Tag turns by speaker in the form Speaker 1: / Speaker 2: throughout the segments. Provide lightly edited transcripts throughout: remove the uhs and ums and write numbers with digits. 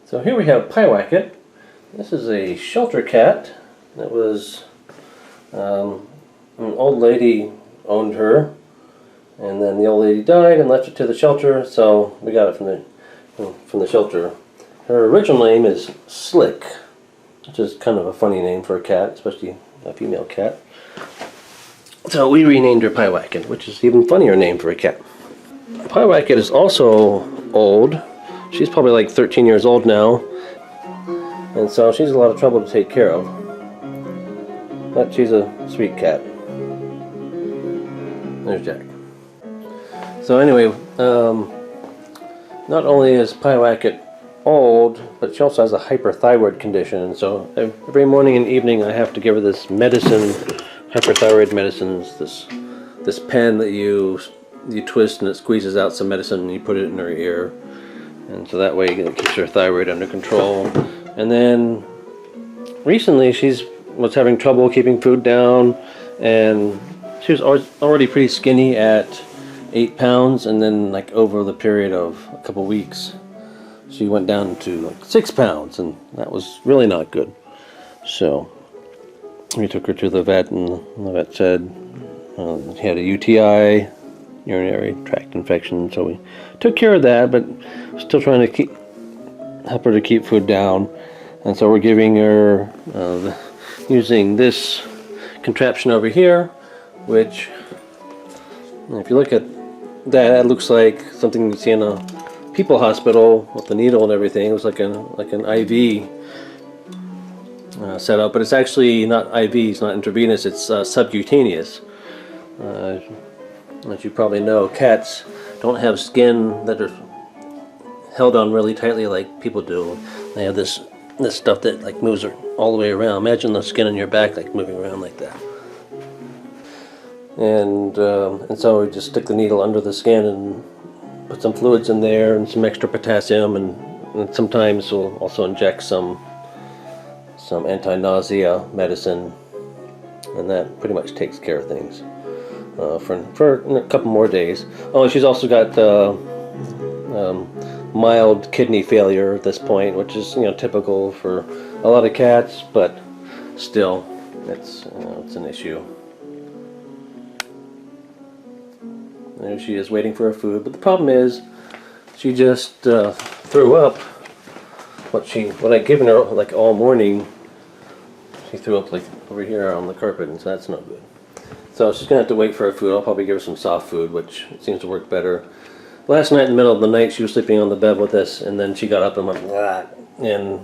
Speaker 1: So here we have Pyewacket. This is a shelter cat that was an old lady owned her, and then the old lady died and left it to the shelter, so we got it from the shelter. Her original name is Slick, which is kind of a funny name for a cat, especially a female cat. So we renamed her Pyewacket, which is an even funnier name for a cat. Pyewacket is also old. She's probably like 13 years old now, and so she's a lot of trouble to take care of. But she's a sweet cat. There's Jack. So anyway, not only is Pyewacket old, but she also has a hyperthyroid condition. So every morning and evening I have to give her this medicine, hyperthyroid medicines, this pen that you twist and it squeezes out some medicine and you put it in her ear. And so that way it keeps her thyroid under control. And then recently she was having trouble keeping food down, and she was already pretty skinny at 8 pounds, and then like over the period of a couple weeks she went down to like 6 pounds, and that was really not good. So we took her to the vet, and the vet said she had a UTI, urinary tract infection, so we took care of that, but still trying to help her to keep food down. And so we're giving her using this contraption over here, which if you look at that, it looks like something you see in a people hospital with the needle and everything. It was like an IV setup, but it's actually not IV, it's not intravenous, it's subcutaneous. As you probably know, cats don't have skin that are held on really tightly like people do. They have this stuff that like moves all the way around. Imagine the skin on your back like moving around like that. And so we just stick the needle under the skin and put some fluids in there and some extra potassium, and sometimes we'll also inject some anti-nausea medicine, and that pretty much takes care of things. For a couple more days. Oh, she's also got mild kidney failure at this point, which is typical for a lot of cats, but still, it's an issue. There she is waiting for her food, but the problem is she just threw up what I'd given her like all morning. She threw up like over here on the carpet, and so that's not good. So she's going to have to wait for her food. I'll probably give her some soft food, which seems to work better. Last night in the middle of the night she was sleeping on the bed with us, and then she got up and went "Blah," and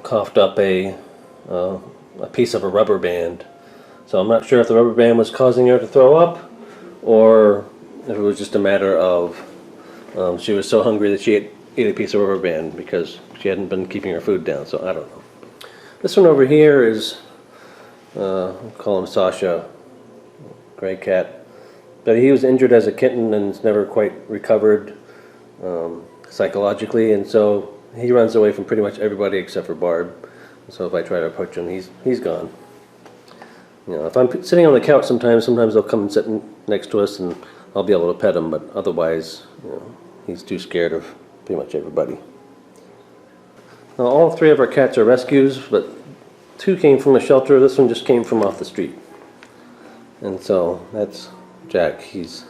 Speaker 1: coughed up a piece of a rubber band. So I'm not sure if the rubber band was causing her to throw up, or if it was just a matter of she was so hungry that she ate a piece of rubber band because she hadn't been keeping her food down. So I don't know. This one over here is I'll call him Sasha, gray cat. But he was injured as a kitten and has never quite recovered psychologically, and so he runs away from pretty much everybody except for Barb. So if I try to approach him, he's gone. If I'm sitting on the couch sometimes they'll come and sit next to us, and I'll be able to pet him, but otherwise, he's too scared of pretty much everybody. Now, all 3 of our cats are rescues, but 2 came from a shelter. This one just came from off the street. And so that's Jack. He's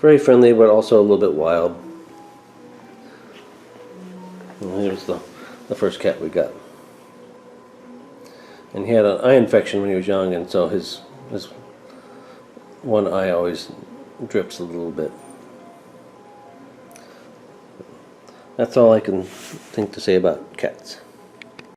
Speaker 1: very friendly, but also a little bit wild. And here's the first cat we got. And he had an eye infection when he was young, and so his one eye always drips a little bit. That's all I can think to say about cats.